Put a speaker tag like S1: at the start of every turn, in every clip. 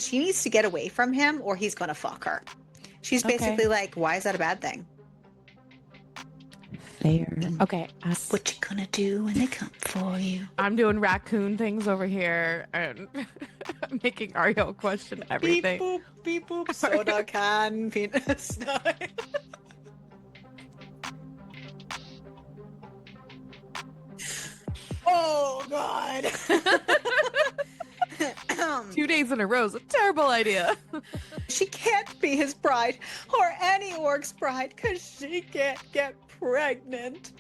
S1: she needs to get away from him or he's gonna fuck her. She's
S2: Okay.
S1: basically like, why is that a bad thing?
S2: Fair. Okay.
S1: What you gonna do when they come for you?
S2: I'm doing raccoon things over here and making Ariel question everything.
S1: Beep boop,
S2: Ariel-
S1: soda can, penis. Oh God.
S2: 2 days in a row is a terrible idea.
S1: She can't be his bride or any orc's bride because she can't get pregnant.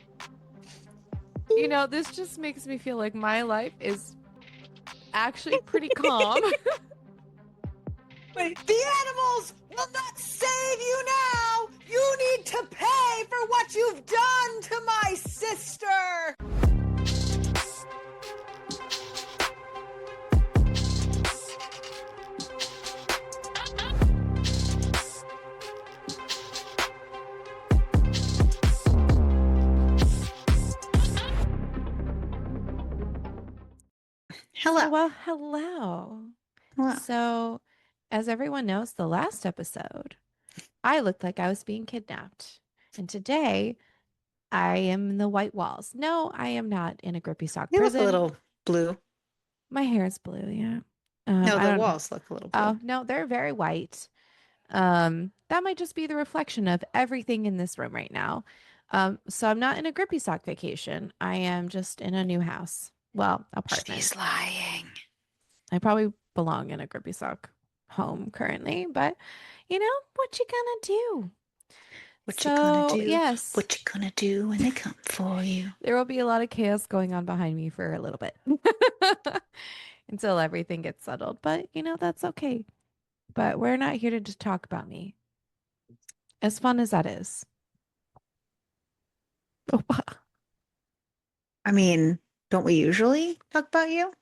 S2: This just makes me feel like my life is actually pretty calm.
S1: Wait, the animals will not save you now. You need to pay for what you've done to my sister. Hello.
S2: Hello.
S1: Hello.
S2: So, as everyone knows, the last episode, I looked like I was being kidnapped. And today, I am in the white walls. No, I am not in a grippy sock
S1: You look a
S2: prison.
S1: little blue.
S2: My hair is blue, yeah.
S1: No,
S2: I
S1: the
S2: don't.
S1: walls look a little blue.
S2: Oh, no, they're very white. That might just be the reflection of everything in this room right now. So I'm not in a grippy sock vacation. I am just in a new house. Well, apartment.
S1: She's lying.
S2: I probably belong in a grippy sock home currently, but what you gonna do?
S1: What you gonna
S2: So,
S1: do?
S2: yes,
S1: What you gonna do when they come for you?
S2: there will be a lot of chaos going on behind me for a little bit until everything gets settled. But, that's okay. But we're not here to just talk about me, as fun as that is.
S1: I mean, don't we usually talk about you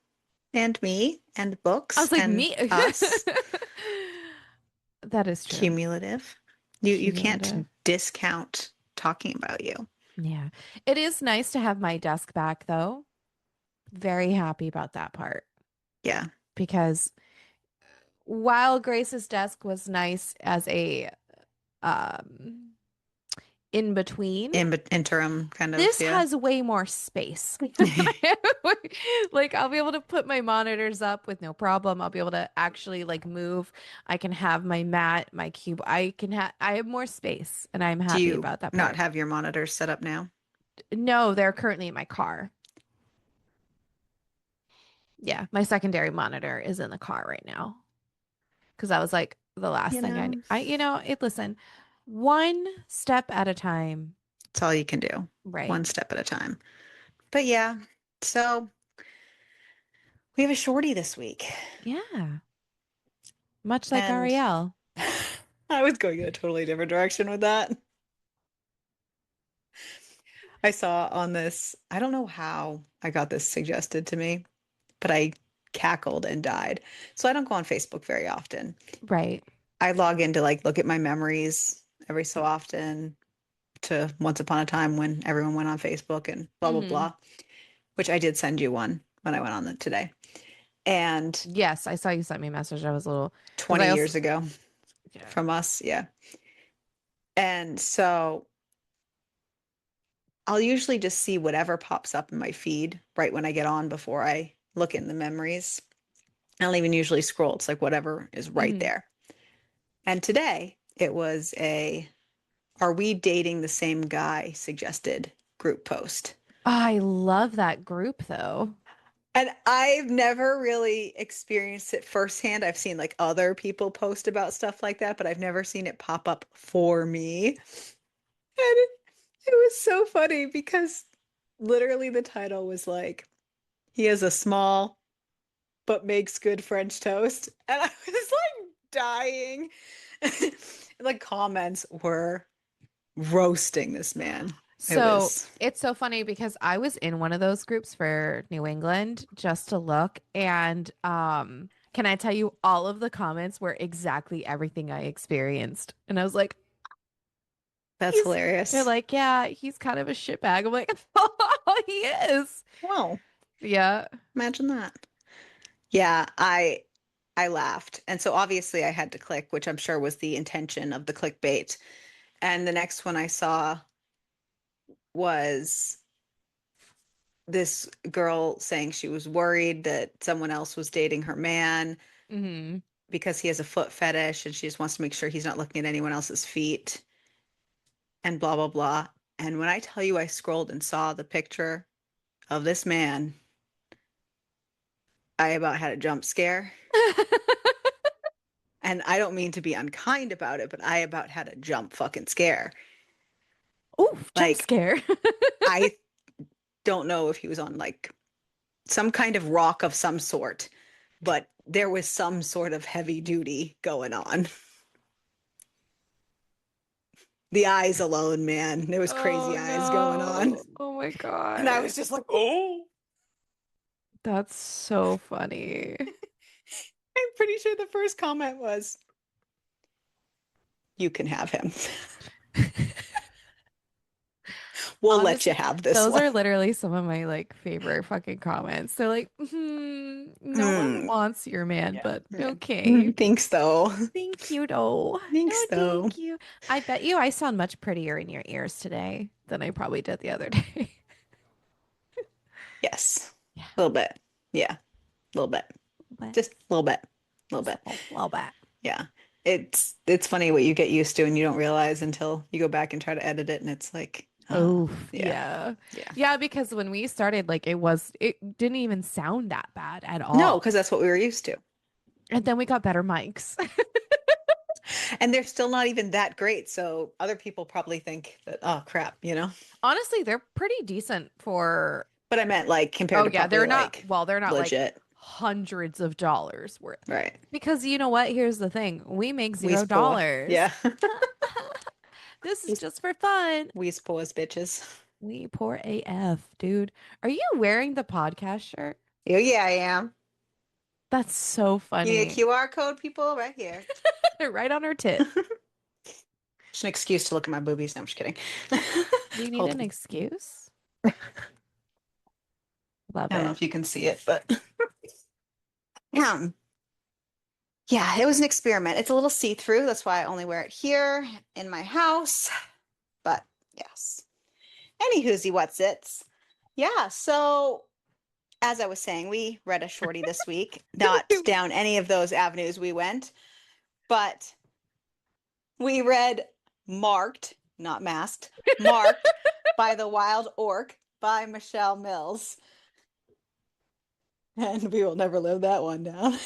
S1: and me and
S2: I
S1: books
S2: was like,
S1: and
S2: me?
S1: us?
S2: That is true.
S1: Cumulative. You can't
S2: Cumulative.
S1: discount talking about you.
S2: Yeah. It is nice to have my desk back, though. Very happy about that part
S1: Yeah.
S2: because while Grace's desk was nice as a um in between,
S1: Interim kind of,
S2: this
S1: yeah.
S2: has way more space. Like I'll be able to put my monitors up with no problem. I'll be able to actually like move. I can have my mat, my cube. I have more space and I'm
S1: Do
S2: happy
S1: you
S2: about that
S1: not
S2: part.
S1: have your monitors set up now?
S2: No, they're currently in my car. Yeah, my secondary monitor is in the car right now because that was like the last
S1: You
S2: thing
S1: know,
S2: listen, one step at a time.
S1: it's all you can do,
S2: Right.
S1: one step at a time. But yeah, so we have a shorty this week.
S2: Yeah. Much like
S1: And
S2: Ariel.
S1: I was going in a totally different direction with that. I saw on this, I don't know how I got this suggested to me, but I cackled and died. So I don't go on Facebook very often.
S2: Right.
S1: I log in to like look at my memories every so often to once upon a time when everyone went on Facebook and blah blah
S2: Hmm.
S1: blah, which I did send you one when I went on it today. And
S2: Yes, I saw you sent me a message. I was a little because
S1: 20
S2: I also
S1: years ago
S2: yeah.
S1: from us, yeah. And so I'll usually just see whatever pops up in my feed right when I get on before I look in the memories. I don't even usually scroll. It's like whatever is right
S2: Hmm.
S1: there. And today it was a "Are we dating the same guy?" suggested group post.
S2: I love that group though.
S1: And I've never really experienced it firsthand. I've seen like other people post about stuff like that, but I've never seen it pop up for me. And it was so funny because literally the title was like, he has a small but makes good French toast. And I was like dying. The comments were roasting this man. It
S2: So
S1: was,
S2: it's so funny because I was in one of those groups for New England just to look and can I tell you all of the comments were exactly everything I experienced. And I was like,
S1: that's
S2: he's they're
S1: hilarious.
S2: like, yeah, he's kind of a shitbag. I'm like, oh, he is.
S1: Well,
S2: Yeah.
S1: imagine that. Yeah, I I laughed. And so obviously I had to click, which I'm sure was the intention of the clickbait. And the next one I saw was this girl saying she was worried that someone else was dating her man
S2: Hmm.
S1: because he has a foot fetish and she just wants to make sure he's not looking at anyone else's feet and blah, blah, blah. And when I tell you I scrolled and saw the picture of this man, I about had a jump scare. And I don't mean to be unkind about it, but I about had a jump fucking scare.
S2: Oof, jump
S1: Like,
S2: scare.
S1: I don't know if he was on like some kind of rock of some sort, but there was some sort of heavy duty going on. The eyes alone, man. There was
S2: Oh
S1: crazy eyes going on.
S2: no. Oh my
S1: And I
S2: God.
S1: was just like, oh,
S2: That's so funny.
S1: I'm pretty sure the first comment was, you can have him. We'll let you
S2: Honestly,
S1: have this
S2: those
S1: one.
S2: are literally some of my like favorite fucking comments. They're like, no one
S1: Hmm.
S2: wants your man,
S1: Yeah.
S2: but
S1: Yeah.
S2: okay.
S1: Thanks though.
S2: Thank you, though. No,
S1: Thanks though.
S2: thank you. I bet you I sound much prettier in your ears today than I probably did the other day.
S1: Yes.
S2: Yeah,
S1: A little bit. Yeah. A little bit.
S2: but
S1: Just a little bit. A little
S2: just
S1: bit.
S2: a little bit.
S1: Yeah. It's funny what you get used to and you don't realize until you go back and try to edit it and it's like, oh,
S2: Oh,
S1: yeah.
S2: yeah.
S1: Yeah.
S2: Yeah, because when we started, like it didn't even sound that bad at
S1: No,
S2: all.
S1: because that's what we were used to.
S2: And then we got better mics.
S1: And they're still not even that great. So other people probably think that, oh crap, you know?
S2: Honestly, they're pretty decent for,
S1: But I meant like compared
S2: oh
S1: to
S2: yeah,
S1: probably
S2: they're not,
S1: like
S2: well, they're not like
S1: legit.
S2: hundreds of dollars worth.
S1: Right.
S2: Because you know what? Here's the thing. We make
S1: We's poor.
S2: $0.
S1: Yeah.
S2: This is
S1: We's
S2: just for fun.
S1: we's poor bitches.
S2: We poor AF, dude. Are you wearing the podcast shirt?
S1: Oh, yeah, I am.
S2: That's so
S1: You need a
S2: funny.
S1: QR code, people, right here.
S2: Right on her tit.
S1: It's an excuse to look at my boobies. No, I'm just kidding.
S2: We need
S1: Hold
S2: an
S1: on.
S2: excuse. Love
S1: I don't know
S2: it.
S1: if you can see it, but um, yeah, it was an experiment. It's a little see-through. That's why I only wear it here in my house. But yes. Any whoosie what's its. Yeah, so as I was saying, we read a shorty this week, not down any of those avenues we went, but we read Marked, not Masked, Marked by the Wild Orc by Michelle Mills. And we will never live that one down.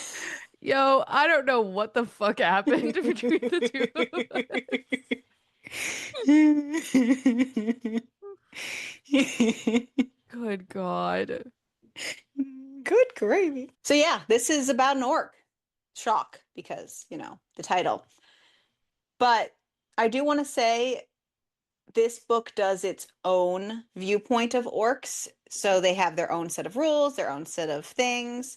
S2: Yo, I don't know what the fuck happened between the two of us. Good God.
S1: Good gravy. So yeah, this is about an orc. Shock, because, you know, the title. But I do want to say this book does its own viewpoint of orcs. So they have their own set of rules, their own set of things.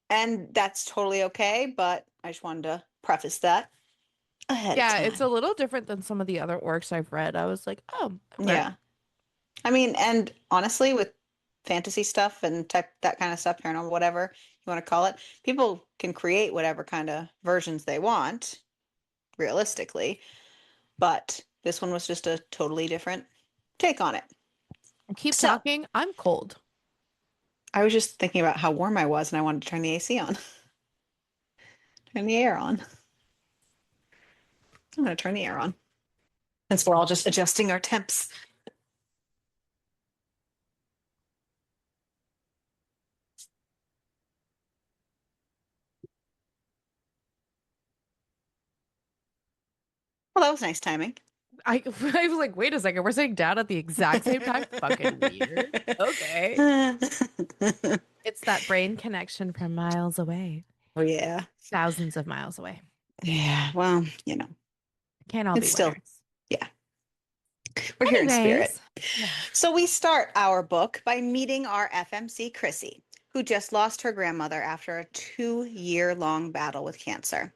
S1: And that's totally okay. But I just wanted to preface that ahead of
S2: Yeah, it's a
S1: time.
S2: little different than some of the other orcs I've read. I was like, oh, okay.
S1: Yeah. I mean, and honestly, with fantasy stuff and type that kind of stuff, paranormal, whatever you want to call it, people can create whatever kind of versions they want, realistically. But this one was just a totally different take on it.
S2: Keep
S1: So
S2: talking. I'm cold.
S1: I was just thinking about how warm I was and I wanted to turn the AC on, turn the air on. I'm going to turn the air on since we're all just adjusting our temps. Well, that was nice timing.
S2: I was like, wait a second, we're sitting down at the exact same time? Fucking weird. Okay.
S1: Oh,
S2: It's that brain connection from miles away,
S1: yeah.
S2: thousands of miles away.
S1: Yeah. Well, you know,
S2: Can't all
S1: it's
S2: be
S1: still,
S2: winners.
S1: yeah, we're here in spirit.
S2: Anyways, yeah.
S1: So we start our book by meeting our FMC Chrissy, who just lost her grandmother after a 2-year-long battle with cancer.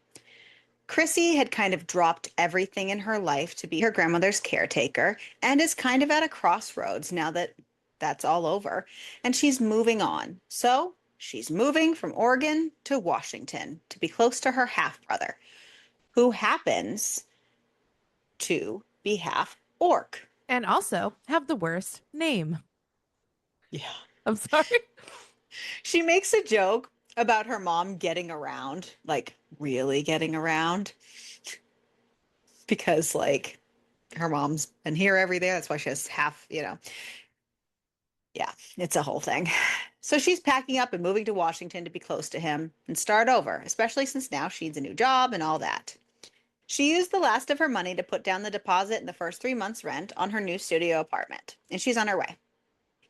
S1: Chrissy had kind of dropped everything in her life to be her grandmother's caretaker and is kind of at a crossroads now that that's all over and she's moving on. So she's moving from Oregon to Washington to be close to her half-brother, who happens to be half orc.
S2: And also have the worst name.
S1: Yeah.
S2: I'm sorry.
S1: She makes a joke about her mom getting around, like really getting around, because like her mom's been here every day. That's why she has half. Yeah, it's a whole thing. So she's packing up and moving to Washington to be close to him and start over, especially since now she needs a new job and all that. She used the last of her money to put down the deposit in the first 3 months' rent on her new studio apartment, and she's on her way.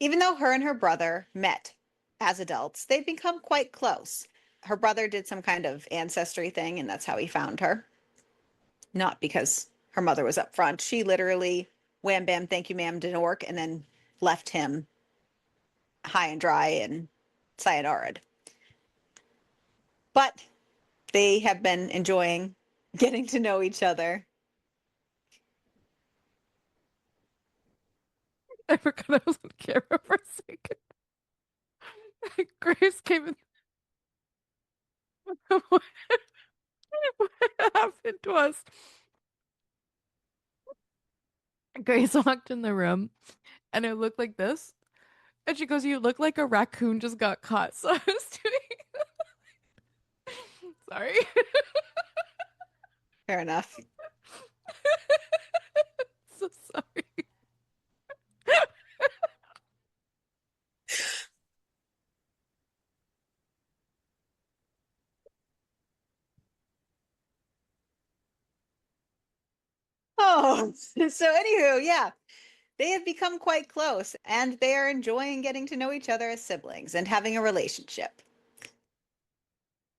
S1: Even though her and her brother met as adults, they've become quite close. Her brother did some kind of ancestry thing, and that's how he found her. Not because her mother was up front. She literally wham bam, thank you, ma'am, didn't work, and then left him high and dry and sayonara'd. But they have been enjoying getting to know each other.
S2: I forgot I was on camera for a second. Grace came in. What happened was Grace walked in the room and it looked like this. And she goes, "You look like a raccoon just got caught." So I was doing sorry.
S1: Fair enough.
S2: So sorry.
S1: Oh, so anywho, yeah, they have become quite close and they are enjoying getting to know each other as siblings and having a relationship.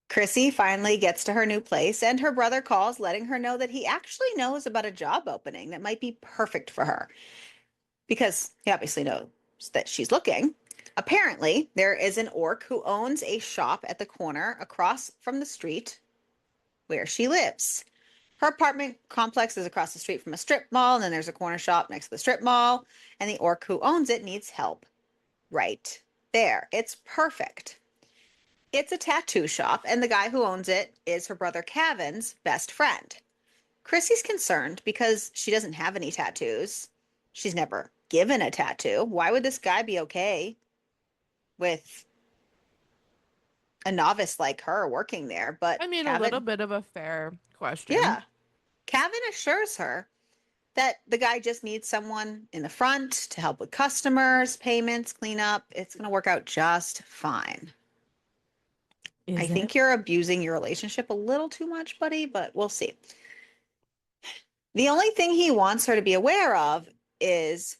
S1: Chrissy finally gets to her new place and her brother calls, letting her know that he actually knows about a job opening that might be perfect for her because he obviously knows that she's looking. Apparently, there is an orc who owns a shop at the corner across from the street where she lives. Her apartment complex is across the street from a strip mall, and then there's a corner shop next to the strip mall, and the orc who owns it needs help right there. It's perfect. It's a tattoo shop, and the guy who owns it is her brother Cavan's best friend. Chrissy's concerned because she doesn't have any tattoos. She's never given a tattoo. Why would this guy be okay with a novice like her working there? But
S2: I mean, a little
S1: Cavan,
S2: bit of a fair question.
S1: yeah, Cavan assures her that the guy just needs someone in the front to help with customers, payments, cleanup. It's going to work out just fine. I
S2: Is it?
S1: think you're abusing your relationship a little too much, buddy, but we'll see. The only thing he wants her to be aware of is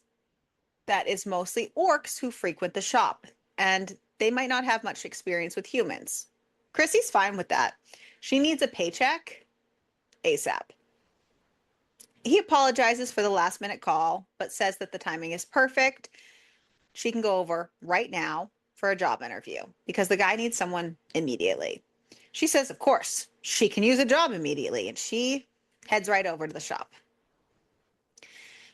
S1: that it's mostly orcs who frequent the shop, and they might not have much experience with humans. Chrissy's fine with that. She needs a paycheck ASAP. He apologizes for the last minute call, but says that the timing is perfect. She can go over right now for a job interview because the guy needs someone immediately. She says, of course, she can use a job immediately, and she heads right over to the shop.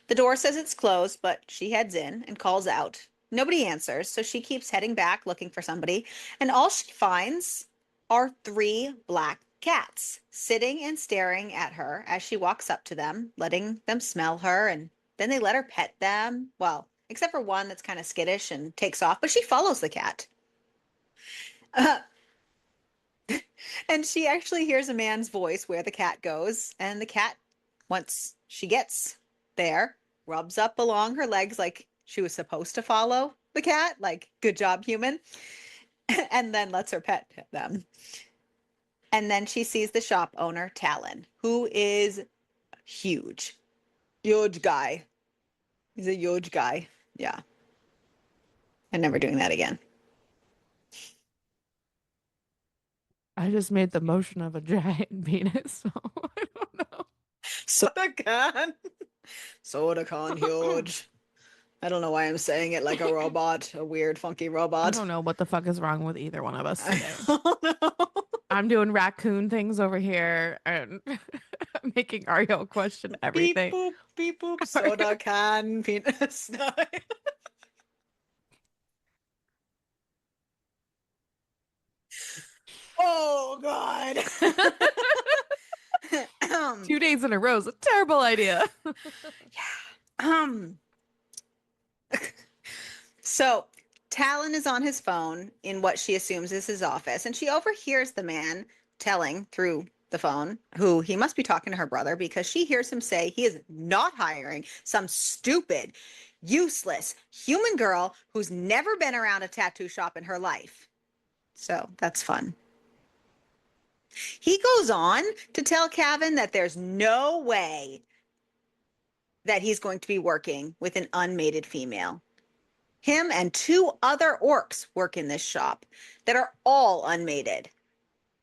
S1: The door says it's closed, but she heads in and calls out. Nobody answers, so she keeps heading back looking for somebody, and all she finds are three black cats sitting and staring at her as she walks up to them, letting them smell her, and then they let her pet them. Well, except for one that's kind of skittish and takes off, but she follows the cat. Uh, and she actually hears a man's voice where the cat goes, and the cat, once she gets there, rubs up along her legs like she was supposed to follow the cat, like, good job, human, and then lets her pet them. And then she sees the shop owner, Talon, who is huge. Huge guy. He's a huge guy. Yeah. I'm never doing that again.
S2: I just made the motion of a giant penis, so I don't
S1: Soda can. Soda can
S2: know.
S1: huge. I don't know why I'm saying it like a robot, a weird, funky
S2: I
S1: robot.
S2: don't know what the fuck is wrong with either one of us
S1: I
S2: today.
S1: don't know.
S2: I'm doing raccoon things over here and making Ariel question everything.
S1: Beep boop, soda can, penis. Oh God. um,
S2: 2 days in a row is a terrible idea.
S1: um, so Talon is on his phone in what she assumes is his office, and she overhears the man telling through the phone who he must be talking to her brother because she hears him say he is not hiring some stupid, useless human girl who's never been around a tattoo shop in her life. So that's fun. He goes on to tell Cavan that there's no way that he's going to be working with an unmated female. Him and two other orcs work in this shop that are all unmated.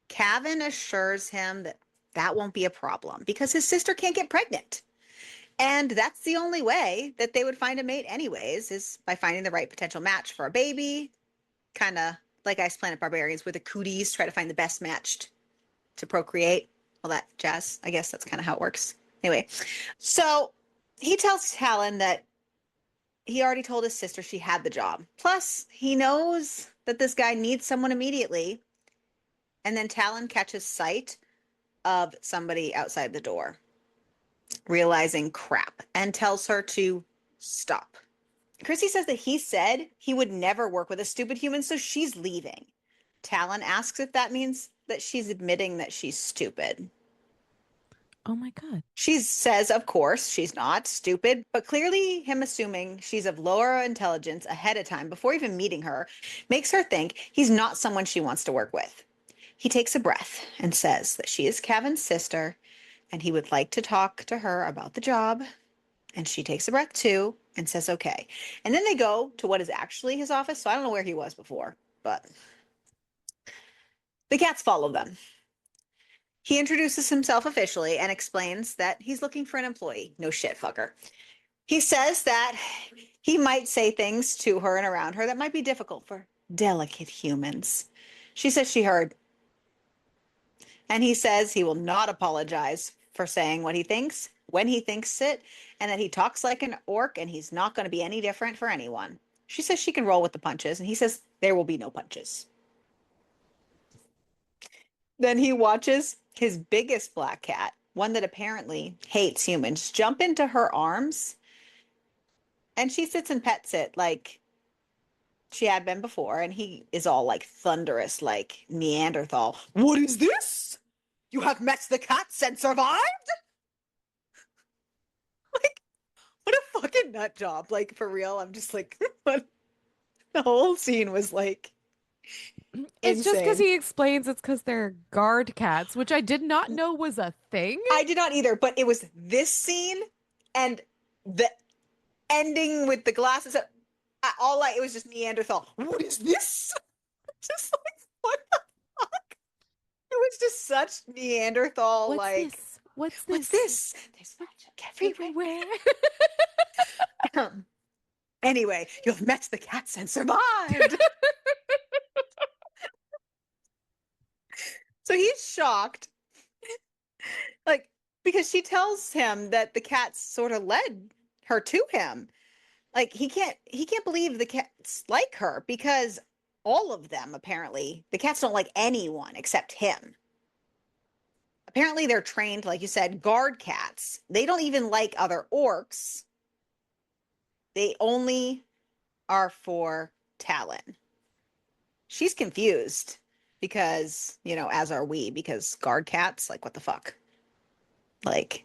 S1: Cavan assures him that that won't be a problem because his sister can't get pregnant. And that's the only way that they would find a mate, anyways, is by finding the right potential match for a baby. Kind of like Ice Planet Barbarians, where the cooties try to find the best matched to procreate. All that jazz. I guess that's kind of how it works. Anyway, so he tells Talon that he already told his sister she had the job. Plus, he knows that this guy needs someone immediately. And then Talon catches sight of somebody outside the door, realizing crap, and tells her to stop. Chrissy says that he said he would never work with a stupid human, so she's leaving. Talon asks if that means that she's admitting that she's stupid.
S2: Oh my God.
S1: She says, of course, she's not stupid, but clearly him assuming she's of lower intelligence ahead of time before even meeting her makes her think he's not someone she wants to work with. He takes a breath and says that she is Kevin's sister and he would like to talk to her about the job. And she takes a breath too and says, okay. And then they go to what is actually his office. So I don't know where he was before, but the cats follow them. He introduces himself officially and explains that he's looking for an employee. No shit, fucker. He says that he might say things to her and around her that might be difficult for delicate humans. She says she heard. And he says he will not apologize for saying what he thinks when he thinks it, and that he talks like an orc and he's not going to be any different for anyone. She says she can roll with the punches, and he says there will be no punches. Then he watches his biggest black cat, one that apparently hates humans, jump into her arms, and she sits and pets it like she had been before, and he is all like thunderous, like Neanderthal. What is this? You have met the cats and survived? Like, what a fucking nut job. Like, for real, I'm just like, what? The whole scene was like
S2: It's just because
S1: insane.
S2: he explains it's because they're guard cats, which I did not know was a thing.
S1: I did not either, but it was this scene and the ending with the glasses. All I, it was just Neanderthal. What is this? Just like, what the fuck? It was just such Neanderthal,
S2: What's
S1: like,
S2: this? What's
S1: what's
S2: this?
S1: this? There's magic everywhere.
S2: Everywhere.
S1: Anyway, you've met the cats and survived. So he's shocked, like, because she tells him that the cats sort of led her to him. Like he can't believe the cats like her because all of them apparently the cats don't like anyone except him. Apparently they're trained, like you said, guard cats. They don't even like other orcs. They only are for Talon. She's confused because, as are we, because guard cats, like, what the fuck? Like,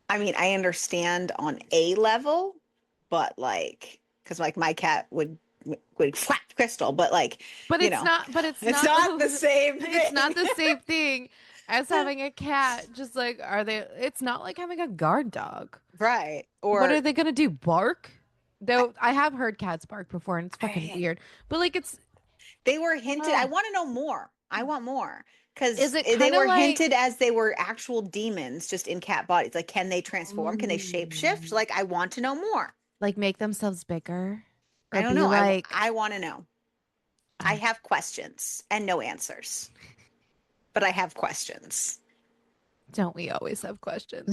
S1: I mean, I understand on a level, but like, because like my cat would flap Crystal, but like,
S2: But
S1: you
S2: it's
S1: know,
S2: not, but it's
S1: it's
S2: not,
S1: not the same
S2: it's not
S1: thing.
S2: the same thing as having a cat. Just like, are they, it's not like having a guard dog.
S1: Right.
S2: What are
S1: Or
S2: they gonna do? Bark?
S1: I,
S2: Though I have heard cats bark before and it's fucking
S1: I,
S2: weird. But like, it's,
S1: they were hinted. I
S2: uh,
S1: want to know more. I want more
S2: is
S1: because
S2: it
S1: they
S2: kind of
S1: were
S2: like,
S1: hinted as they were actual demons just in cat bodies. Like, can they transform? Can they shapeshift?
S2: ooh,
S1: Like, I want to know more.
S2: like make themselves bigger
S1: I
S2: or
S1: don't
S2: be
S1: know. I,
S2: like,
S1: I want to know. I
S2: uh,
S1: have questions and no answers, but I have questions.
S2: don't we always have questions?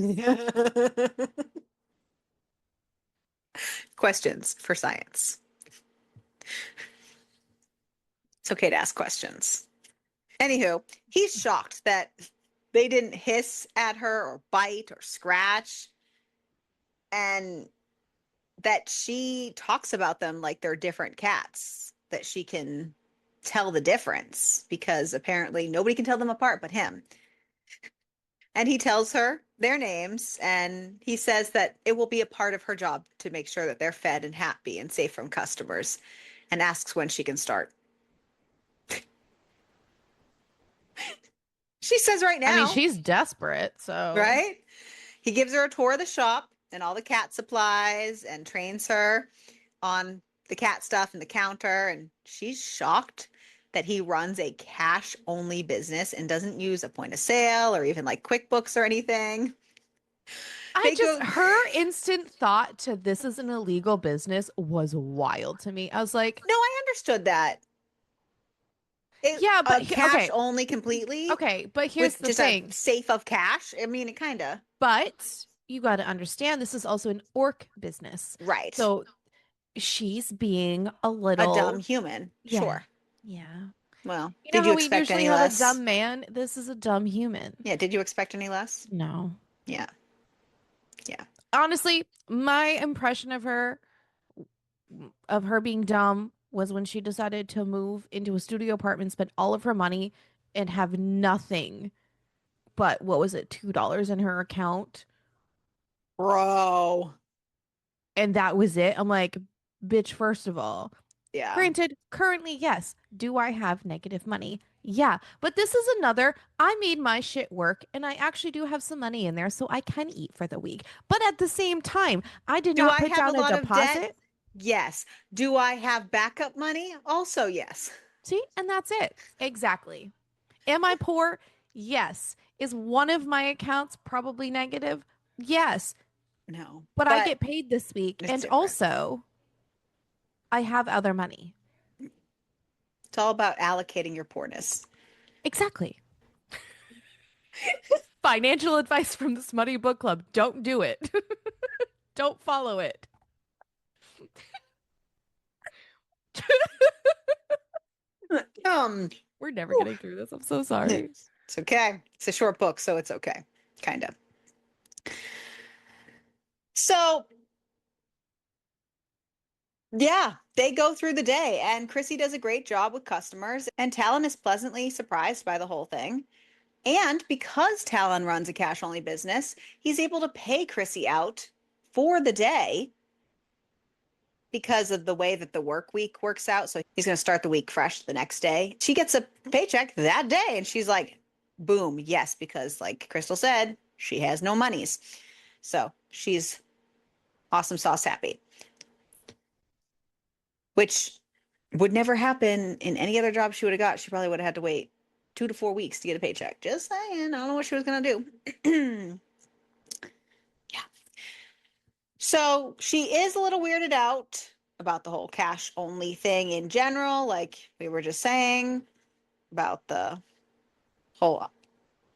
S1: Questions for science. It's okay to ask questions. Anywho, he's shocked that they didn't hiss at her or bite or scratch, and that she talks about them like they're different cats, that she can tell the difference because apparently nobody can tell them apart but him. And he tells her their names, and he says that it will be a part of her job to make sure that they're fed and happy and safe from customers, and asks when she can start. She says right
S2: I mean,
S1: now,
S2: she's desperate, so
S1: right? He gives her a tour of the shop and all the cat supplies and trains her on the cat stuff and the counter. And she's shocked that he runs a cash only business and doesn't use a point of sale or even like QuickBooks or anything.
S2: I
S1: They
S2: just
S1: go,
S2: her instant thought to this is an illegal business was wild to me. I was like,
S1: no, I understood that. It
S2: yeah, but
S1: cash
S2: okay,
S1: only completely
S2: okay, but here's
S1: with
S2: the
S1: just a
S2: thing.
S1: safe of cash. I mean, it kind of,
S2: But you got to understand this is also an orc business.
S1: right.
S2: So she's being a
S1: A dumb
S2: little,
S1: human.
S2: yeah,
S1: Sure.
S2: yeah.
S1: Well,
S2: You know
S1: did you
S2: how we
S1: expect
S2: usually
S1: any
S2: have a
S1: less?
S2: dumb man? This is a dumb human.
S1: Yeah. Did you expect any less?
S2: No.
S1: Yeah. Yeah.
S2: Honestly, my impression of her being dumb was when she decided to move into a studio apartment, spend all of her money, and have nothing but what was it, $2 in her account,
S1: Bro.
S2: and that was it. I'm like, bitch, first of all,
S1: Yeah.
S2: granted, currently, yes, do I have negative money? Yeah, but this is another. I made my shit work and I actually do have some money in there so I can eat for the week. But at the same time, I did
S1: Do
S2: not
S1: I
S2: put
S1: have a
S2: down a
S1: lot of debt?
S2: deposit.
S1: Yes. Do I have backup money? Also, yes.
S2: See, and that's it. Exactly. Am I poor? Yes. Is one of my accounts probably negative? Yes.
S1: No,
S2: But I
S1: but
S2: get paid this week.
S1: it's
S2: And
S1: different.
S2: also, I have other money.
S1: It's all about allocating your poorness.
S2: Exactly. Financial advice from the Smutty Book Club. Don't do it. Don't follow it.
S1: Um,
S2: We're never
S1: whew.
S2: getting through this. I'm so sorry.
S1: It's okay. It's a short book, so it's okay. Kind of. So, yeah, they go through the day, and Chrissy does a great job with customers, and Talon is pleasantly surprised by the whole thing. And because Talon runs a cash only business, he's able to pay Chrissy out for the day because of the way that the work week works out. So he's going to start the week fresh the next day. She gets a paycheck that day and she's like, boom, yes, because like Crystal said, she has no monies. So she's awesome sauce happy, which would never happen in any other job she would have got. She probably would have had to wait 2 to 4 weeks to get a paycheck. Just saying, I don't know what she was going to do. Yeah. So she is a little weirded out about the whole cash only thing in general, like we were just saying about the whole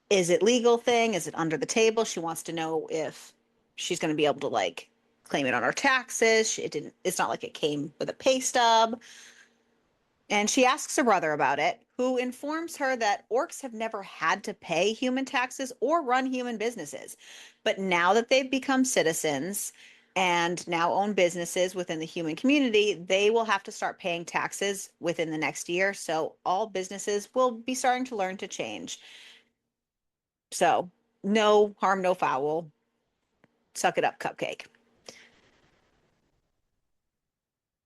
S1: is it legal thing? Is it under the table? She wants to know if she's going to be able to like claim it on her taxes. It didn't, it's not like it came with a pay stub. And she asks her brother about it, who informs her that orcs have never had to pay human taxes or run human businesses. But now that they've become citizens and now own businesses within the human community, they will have to start paying taxes within the next year. So all businesses will be starting to learn to change. So no harm, no foul. Suck it up, cupcake.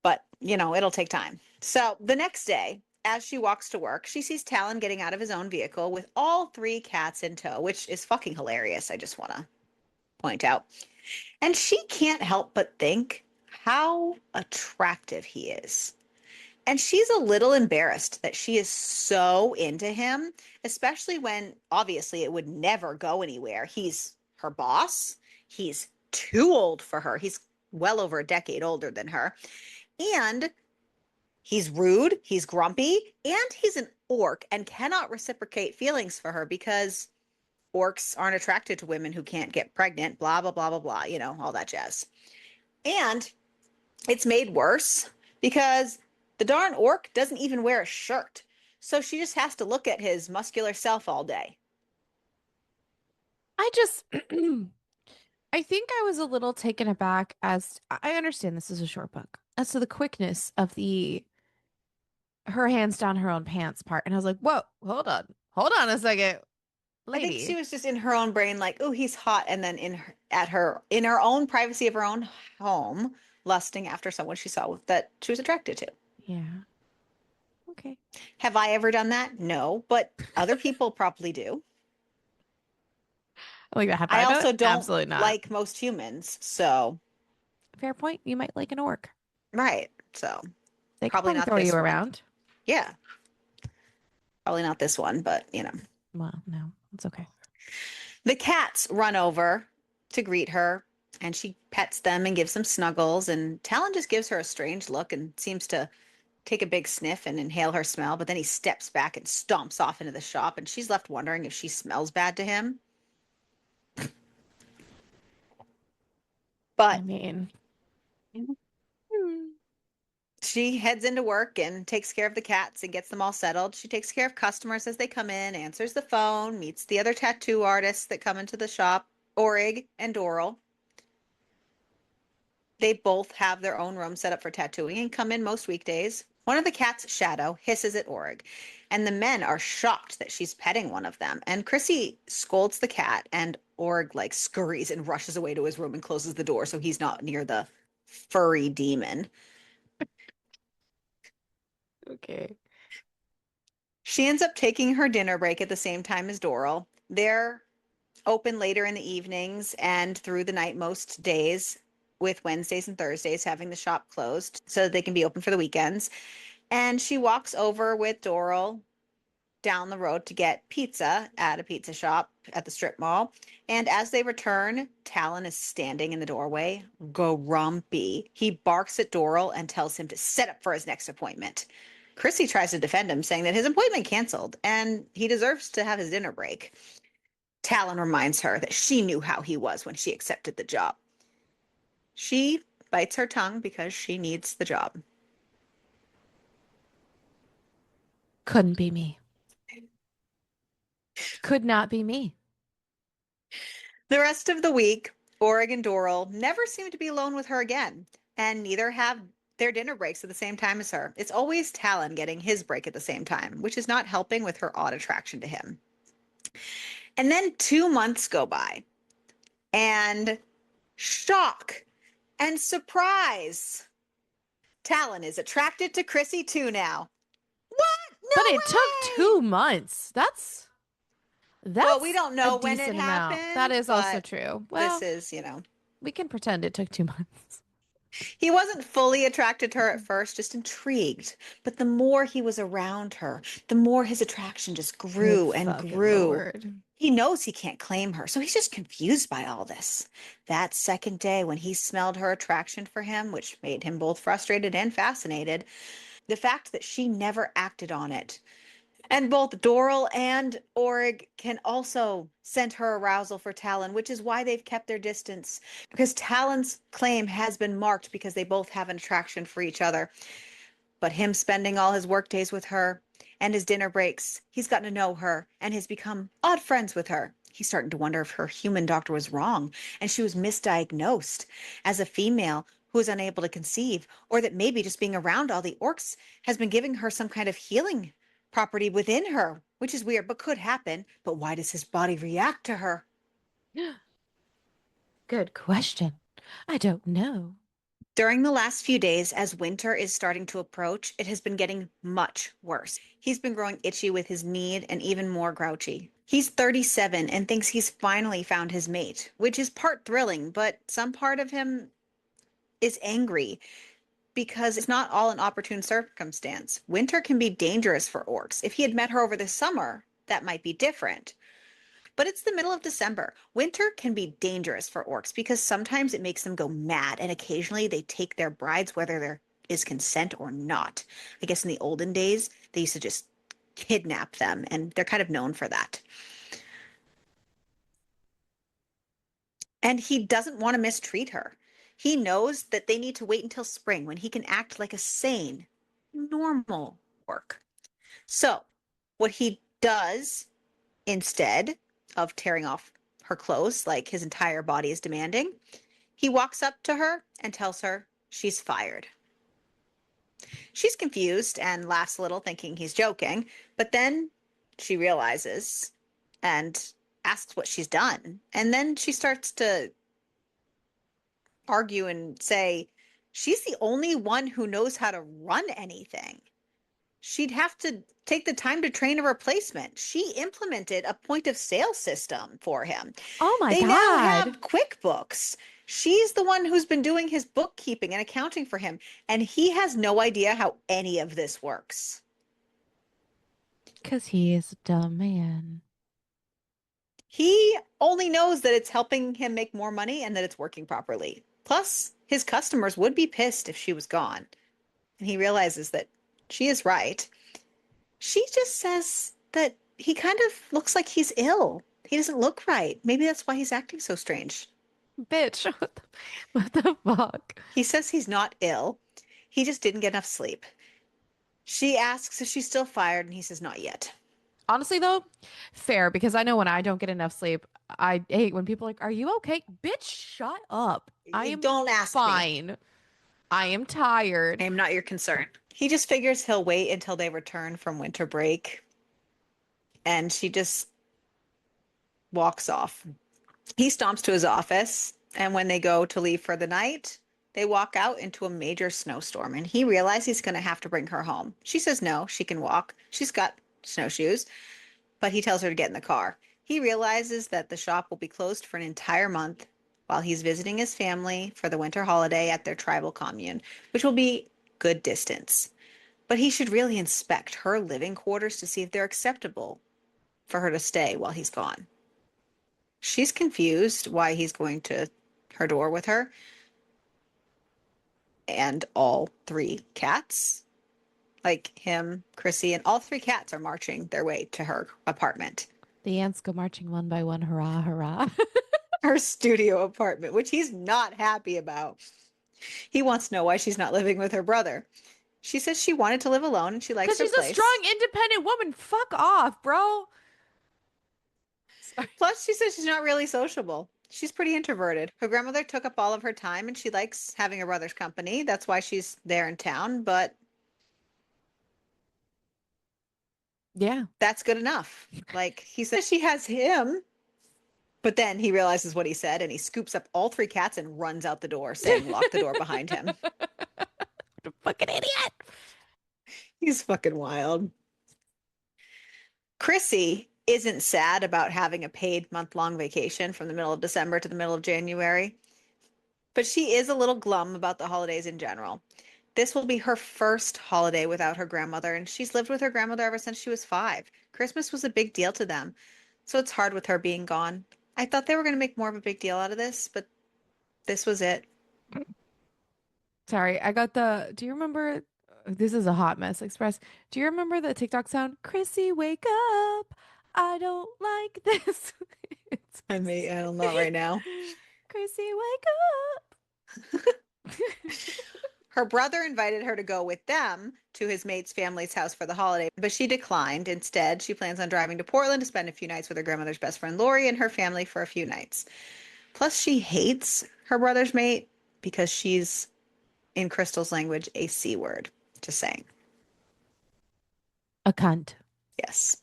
S1: But, it'll take time. So the next day, as she walks to work, she sees Talon getting out of his own vehicle with all three cats in tow, which is fucking hilarious. I just want to point out. And she can't help but think how attractive he is. And she's a little embarrassed that she is so into him, especially when obviously it would never go anywhere. He's her boss. He's too old for her. He's well over a decade older than her. And he's rude, he's grumpy, and he's an orc and cannot reciprocate feelings for her because orcs aren't attracted to women who can't get pregnant, blah, blah, blah, blah, blah, all that jazz. And it's made worse because the darn orc doesn't even wear a shirt. So she just has to look at his muscular self all day.
S2: I just I think I was a little taken aback as I understand this is a short book as to the quickness of the her hands down her own pants part. And I was like, whoa, hold on a second,
S1: I think she
S2: lady.
S1: was just in her own brain, like, oh, he's hot, and then in her own privacy of her own home, lusting after someone she saw that she was attracted to.
S2: Yeah. Okay.
S1: Have I ever done that? No, but other people probably do.
S2: Like that. Have
S1: I
S2: I done it?
S1: also don't
S2: Absolutely not.
S1: like most humans, so
S2: Fair point. You might like an orc.
S1: right. So
S2: They could
S1: probably
S2: probably
S1: not
S2: throw you
S1: this one.
S2: around.
S1: Yeah, probably not this one, but you know.
S2: Well, no, it's okay.
S1: The cats run over to greet her, and she pets them and gives them snuggles, and Talon just gives her a strange look and seems to take a big sniff and inhale her smell, but then he steps back and stomps off into the shop, and she's left wondering if she smells bad to him.
S2: I
S1: But
S2: mean,
S1: she heads into work and takes care of the cats and gets them all settled. She takes care of customers as they come in, answers the phone, meets the other tattoo artists that come into the shop, Orig and Doral. They both have their own room set up for tattooing and come in most weekdays. One of the cats, Shadow, hisses at Orig, and the men are shocked that she's petting one of them. And Chrissy scolds the cat, and Orig like scurries and rushes away to his room and closes the door so he's not near the furry demon.
S2: okay.
S1: She ends up taking her dinner break at the same time as Doral. They're open later in the evenings and through the night most days, with Wednesdays and Thursdays having the shop closed so that they can be open for the weekends. And she walks over with Doral down the road to get pizza at a pizza shop at the strip mall. And as they return, Talon is standing in the doorway, grumpy. He barks at Doral and tells him to set up for his next appointment. Chrissy tries to defend him, saying that his appointment canceled and he deserves to have his dinner break. Talon reminds her that she knew how he was when she accepted the job. She bites her tongue because she needs the job.
S2: Couldn't be me. Could not be me.
S1: The rest of the week, Orig and Doral never seem to be alone with her again, and neither have their dinner breaks at the same time as her. It's always Talon getting his break at the same time, which is not helping with her odd attraction to him. And then 2 months go by, and shock and surprise. Talon is attracted to Chrissy too now. What?
S2: But
S1: No
S2: it took
S1: way!
S2: 2 months.
S1: Well, we
S2: That's
S1: don't
S2: a
S1: know when it
S2: decent amount. That
S1: happened,
S2: is also
S1: but
S2: true.
S1: this
S2: Well,
S1: is, you know,
S2: we can pretend it took 2 months.
S1: he wasn't fully attracted to her at first, just intrigued. But the more he was around her, the more his attraction just
S2: Good
S1: grew and
S2: fucking
S1: grew.
S2: Lord.
S1: He knows he can't claim her, so he's just confused by all this. That second day, when he smelled her attraction for him, which made him both frustrated and fascinated, the fact that she never acted on it. And both Doral and Orig can also scent her arousal for Talon, which is why they've kept their distance. Because Talon's claim has been marked because they both have an attraction for each other. But him spending all his work days with her and his dinner breaks, he's gotten to know her and has become odd friends with her. He's starting to wonder if her human doctor was wrong and she was misdiagnosed as a female who is unable to conceive, or that maybe just being around all the orcs has been giving her some kind of healing property within her, which is weird, but could happen. But why does his body react to her?
S2: Good question. I don't know.
S1: During the last few days, as winter is starting to approach, it has been getting much worse. He's been growing itchy with his knee and even more grouchy. He's 37 and thinks he's finally found his mate, which is part thrilling, but some part of him is angry because it's not all an opportune circumstance. Winter can be dangerous for orcs. If he had met her over the summer, that might be different. But it's the middle of December. Winter can be dangerous for orcs because sometimes it makes them go mad, and occasionally they take their brides, whether there is consent or not. I guess in the olden days, they used to just kidnap them, and they're kind of known for that. And he doesn't want to mistreat her. He knows that they need to wait until spring when he can act like a sane, normal orc. So What he does instead of tearing off her clothes like his entire body is demanding, he walks up to her and tells her she's fired. She's confused and laughs a little, thinking he's joking, but then she realizes and asks what she's done. And then she starts to argue and say she's the only one who knows how to run anything. She'd have to take the time to train a replacement. She implemented a point of sale system for him.
S2: Oh my
S1: They now
S2: God.
S1: have QuickBooks. She's the one who's been doing his bookkeeping and accounting for him, and he has no idea how any of this works.
S2: Because he is a dumb man.
S1: He only knows that it's helping him make more money and that it's working properly. Plus, his customers would be pissed if she was gone. And he realizes that she is right. She just says that he kind of looks like he's ill. He doesn't look right. Maybe that's why he's acting so strange.
S2: Bitch, what the fuck?
S1: He says he's not ill. He just didn't get enough sleep. She asks if she's still fired, and he says not yet.
S2: Honestly, though, fair, because I know when I don't get enough sleep, I hate when people are like, "Are you okay?" Bitch, shut up. I
S1: You
S2: am
S1: don't ask me.
S2: fine. I am tired.
S1: I am not your concern. He just figures he'll wait until they return from winter break, and she just walks off. He stomps to his office, and when they go to leave for the night, they walk out into a major snowstorm, and he realizes he's going to have to bring her home. She says no, she can walk. She's got snowshoes, but he tells her to get in the car. He realizes that the shop will be closed for an entire month while he's visiting his family for the winter holiday at their tribal commune, which will be good distance. But he should really inspect her living quarters to see if they're acceptable for her to stay while he's gone. She's confused why he's going to her door with her and all three cats, like him, Chrissy, and all three cats are marching their way to her apartment,
S2: The ants go marching one by one. Hurrah, hurrah.
S1: her studio apartment, which he's not happy about. He wants to know why she's not living with her brother. She says she wanted to live alone and she likes
S2: Because
S1: her
S2: she's a strong,
S1: place.
S2: independent woman. Fuck off, bro. Sorry.
S1: Plus, she says she's not really sociable. She's pretty introverted. Her grandmother took up all of her time and she likes having her brother's company. That's why she's there in town, but
S2: Yeah.
S1: that's good enough. Like, he says she has him, but then he realizes what he said and he scoops up all three cats and runs out the door, saying, lock the door behind him.
S2: Fucking idiot.
S1: He's fucking wild. Chrissy isn't sad about having a paid month-long vacation from the middle of December to the middle of January, but she is a little glum about the holidays in general. This will be her first holiday without her grandmother, and she's lived with her grandmother ever since she was 5. Christmas was a big deal to them, so it's hard with her being gone. I thought they were going to make more of a big deal out of this, but this was it.
S2: Sorry, I got the. Do you remember? This is a hot mess express. Do you remember the TikTok sound? Chrissy, wake up. I don't like this. It's
S1: I don't know right now.
S2: Chrissy, wake up.
S1: Her brother invited her to go with them to his mate's family's house for the holiday, but she declined. Instead, she plans on driving to Portland to spend a few nights with her grandmother's best friend Lori and her family for a few nights. Plus, she hates her brother's mate because she's, in Crystal's language, a C word. Just saying.
S2: A cunt.
S1: Yes.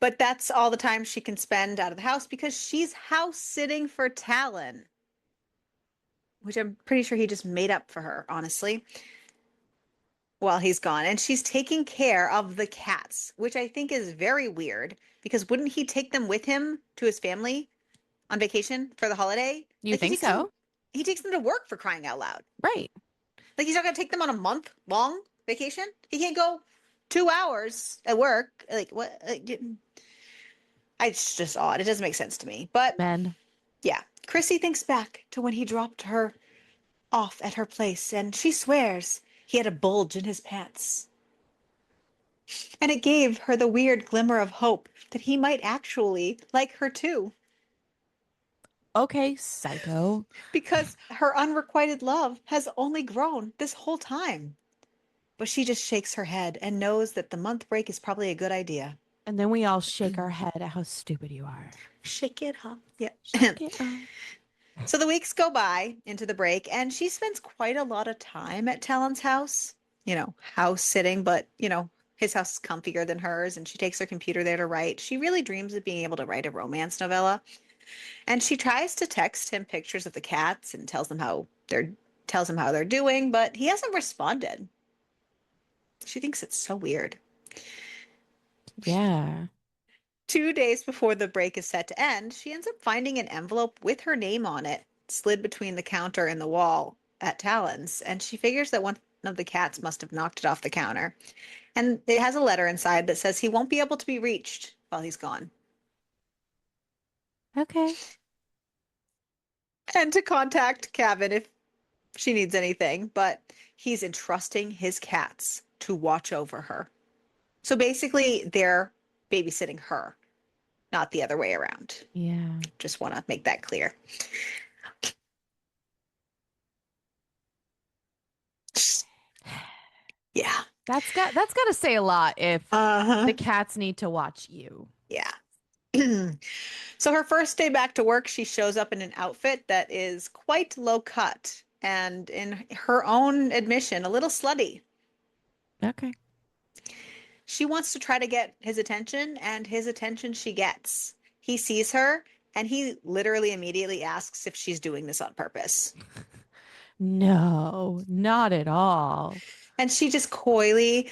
S1: But that's all the time she can spend out of the house because she's house sitting for Talon, which I'm pretty sure he just made up for her, honestly, while he's gone. And she's taking care of the cats, which I think is very weird because wouldn't he take them with him to his family on vacation for the holiday?
S2: You
S1: Like
S2: think so?
S1: he takes them to work, for crying out loud.
S2: Right.
S1: Like he's not gonna take them on a month long vacation. He can't go 2 hours at work. Like what? It's just odd. It doesn't make sense to me. But
S2: Men.
S1: yeah, Chrissy thinks back to when he dropped her off at her place, and she swears he had a bulge in his pants. And it gave her the weird glimmer of hope that he might actually like her too,
S2: Okay, psycho.
S1: because her unrequited love has only grown this whole time. but she just shakes her head and knows that the month break is probably a good idea.
S2: And then we all shake our head at how stupid you are.
S1: Shake it off. Yeah.
S2: Shake it off.
S1: So the weeks go by into the break, and she spends quite a lot of time at Talon's house, house sitting, but, his house is comfier than hers, and she takes her computer there to write. She really dreams of being able to write a romance novella, and she tries to text him pictures of the cats and tells him how they're doing, but he hasn't responded. She thinks it's so weird.
S2: Yeah.
S1: 2 days before the break is set to end, she ends up finding an envelope with her name on it, slid between the counter and the wall at Talon's, and she figures that one of the cats must have knocked it off the counter. And it has a letter inside that says he won't be able to be reached while he's gone.
S2: Okay.
S1: And to contact Kevin if she needs anything, but he's entrusting his cats to watch over her. So basically, they're babysitting her, not the other way around.
S2: Yeah.
S1: Just want to make that clear. Yeah.
S2: That's got to say a lot if the
S1: Uh-huh.
S2: cats need to watch you.
S1: Yeah. So her first day back to work, she shows up in an outfit that is quite low cut and, in her own admission, a little slutty.
S2: Okay.
S1: She wants to try to get his attention, and his attention she gets. He sees her, and he literally immediately asks if she's doing this on purpose.
S2: No, not at all.
S1: And she just coyly,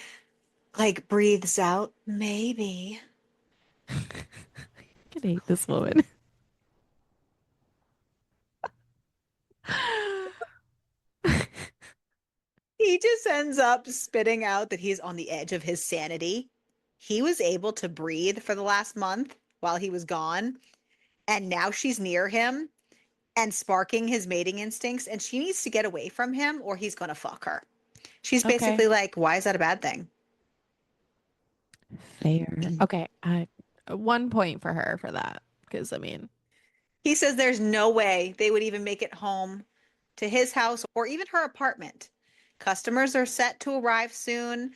S1: like, breathes out, maybe.
S2: I can hate this woman.
S1: He just ends up spitting out that he's on the edge of his sanity. He was able to breathe for the last month while he was gone, and now she's near him and sparking his mating instincts, and she needs to get away from him or he's going to fuck her. She's
S2: Okay.
S1: basically like, why is that a bad thing?
S2: Fair. Okay. 1 point for her for that. Because, I mean,
S1: He says there's no way they would even make it home to his house or even her apartment. Customers are set to arrive soon,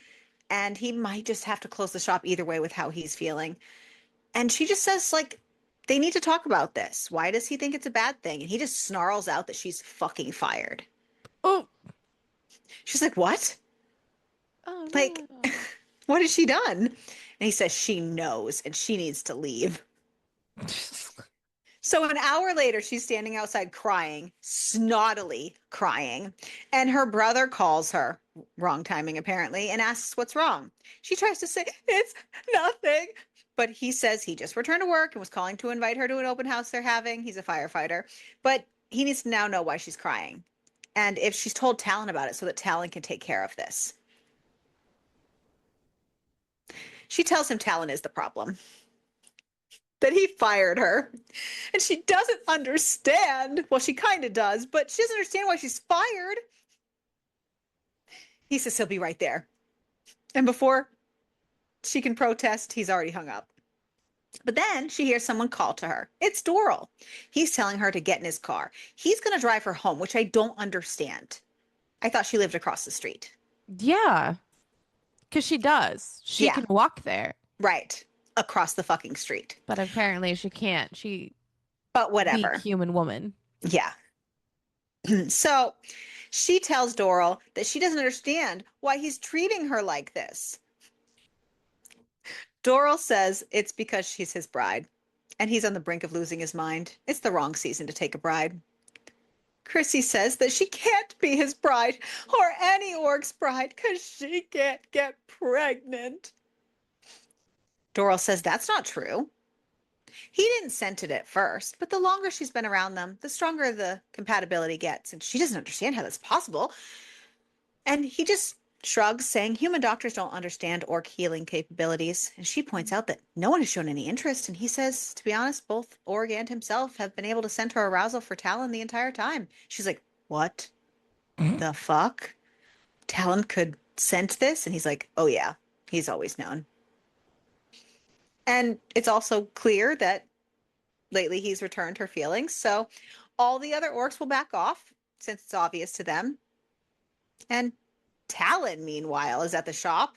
S1: and he might just have to close the shop either way with how he's feeling. And she just says, like, they need to talk about this. Why does he think it's a bad thing? And he just snarls out that she's fucking fired.
S2: oh,
S1: She's like, what?
S2: oh
S1: Like,
S2: no.
S1: what has she done? And he says she knows and she needs to leave. So an hour later, she's standing outside crying, snottily crying, and her brother calls her, wrong timing apparently, and asks what's wrong. She tries to say, it's nothing. But he says he just returned to work and was calling to invite her to an open house they're having. He's a firefighter. But he needs to now know why she's crying. And if she's told Talon about it so that Talon can take care of this. She tells him Talon is the problem, that he fired her. And she doesn't understand. Well, she kind of does, but she doesn't understand why she's fired. He says he'll be right there. And before she can protest, he's already hung up. But then she hears someone call to her. It's Doral. He's telling her to get in his car. He's going to drive her home, which I don't understand. I thought she lived across the street.
S2: Yeah. Because she does. She
S1: Yeah,
S2: can walk there.
S1: right. Across the fucking street.
S2: But apparently she can't. She
S1: But
S2: weak
S1: whatever.
S2: human woman.
S1: Yeah. So she tells Doral that she doesn't understand why he's treating her like this. Doral says it's because she's his bride, and he's on the brink of losing his mind. It's the wrong season to take a bride. Chrissy says that she can't be his bride or any orc's bride because she can't get pregnant. Doral says that's not true. He didn't scent it at first, but the longer she's been around them, the stronger the compatibility gets, and she doesn't understand how that's possible. And he just shrugs, saying human doctors don't understand orc healing capabilities. And she points out that no one has shown any interest. And he says, to be honest, both Org and himself have been able to send her arousal for Talon the entire time. She's like, what the fuck? Talon could scent this? And he's like, oh yeah, he's always known. And it's also clear that lately he's returned her feelings. So all the other orcs will back off since it's obvious to them. And Talon, meanwhile, is at the shop.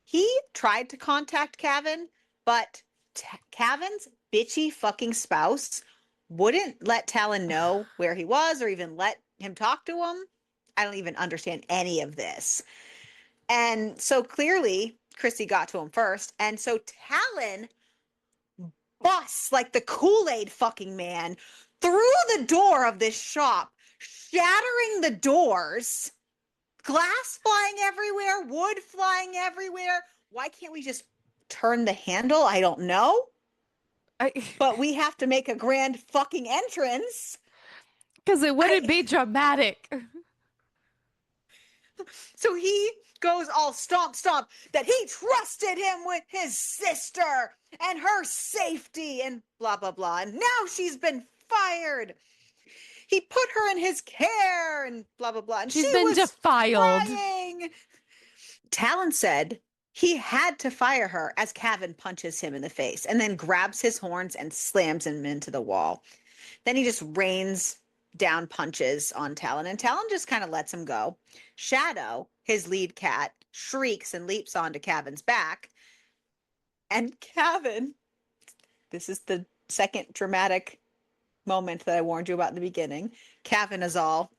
S1: He tried to contact Cavan, but Cavan's bitchy fucking spouse wouldn't let Talon know where he was or even let him talk to him. I don't even understand any of this. And so clearly, Chrissy got to him first. And so Talon busts like the Kool-Aid fucking man through the door of this shop, shattering the doors, glass flying everywhere, wood flying everywhere. Why can't we just turn the handle? I don't know. But we have to make a grand fucking entrance.
S2: Because it wouldn't be dramatic.
S1: So he goes all stomp, stomp, that he trusted him with his sister and her safety and blah, blah, blah. And now she's been fired. He put her in his care and blah, blah, blah. And
S2: She's
S1: she
S2: been
S1: was
S2: defiled.
S1: crying. Talon said he had to fire her as Cavan punches him in the face and then grabs his horns and slams him into the wall. Then he just rains down punches on Talon, and Talon just kind of lets him go. Shadow, his lead cat, shrieks and leaps onto Cavan's back. And Cavan, this is the second dramatic moment that I warned you about in the beginning. Cavan is all,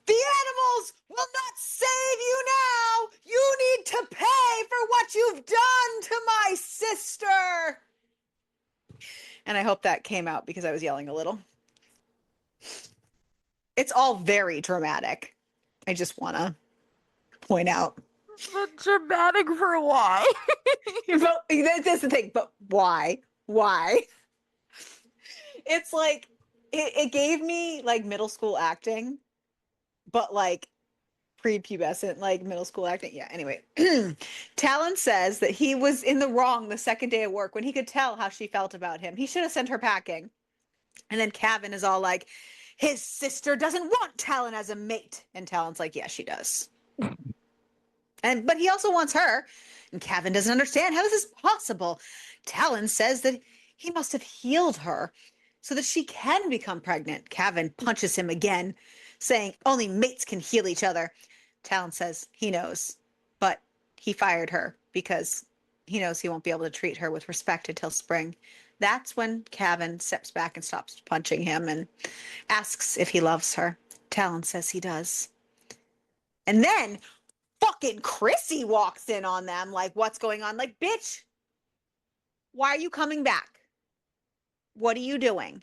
S1: the animals will not save you now. You need to pay for what you've done to my sister. And I hope that came out because I was yelling a little. It's all very dramatic. I just want to point out.
S2: But dramatic for why?
S1: But that's the thing. But why? Why? It's like, it gave me like middle school acting, but like prepubescent, like middle school acting. Yeah, anyway. Talon says that he was in the wrong the second day of work when he could tell how she felt about him. He should have sent her packing. And then Cavan is all like, his sister doesn't want Talon as a mate. And Talon's like, yeah, she does. But he also wants her. And Cavan doesn't understand. How is this possible? Talon says that he must have healed her so that she can become pregnant. Cavan punches him again, saying only mates can heal each other. Talon says he knows, but he fired her because he knows he won't be able to treat her with respect until spring. That's when Cavan steps back and stops punching him and asks if he loves her. Talon says he does. And then fucking Chrissy walks in on them like, what's going on? Like, bitch, why are you coming back? What are you doing?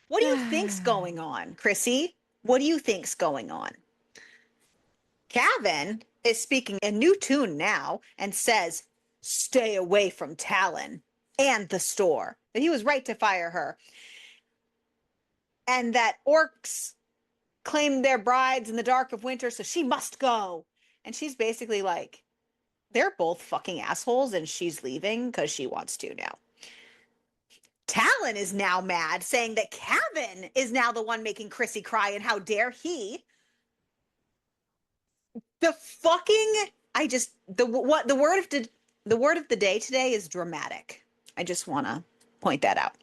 S1: What do you think's going on, Chrissy? What do you think's going on? Cavan is speaking a new tune now and says, stay away from Talon and the store. That he was right to fire her. And that orcs claimed their brides in the dark of winter, so she must go. And she's basically like, they're both fucking assholes and she's leaving because she wants to now. Talon is now mad, saying that Cavan is now the one making Chrissy cry and how dare he. The fucking, I just, the word of the day today is dramatic. I just want to point that out.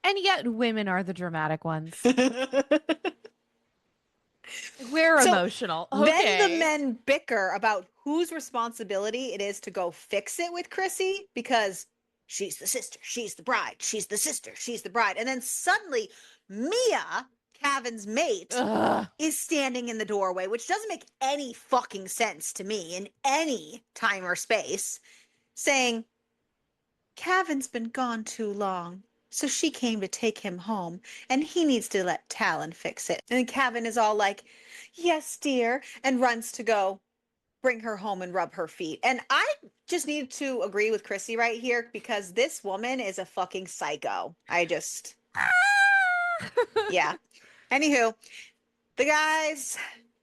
S2: And yet women are the dramatic ones. We're
S1: So
S2: emotional.
S1: Then the
S2: Okay.
S1: men bicker about whose responsibility it is to go fix it with Chrissy because she's the sister, she's the bride, she's the sister, she's the bride. And then suddenly Mia, Cavan's mate,
S2: Ugh.
S1: is standing in the doorway, which doesn't make any fucking sense to me in any time or space, saying, Cavan's been gone too long. So she came to take him home, and he needs to let Talon fix it. And Cavan is all like, yes, dear, and runs to go bring her home and rub her feet. And I just need to agree with Chrissy right here because this woman is a fucking psycho. I just, yeah. Anywho, the guys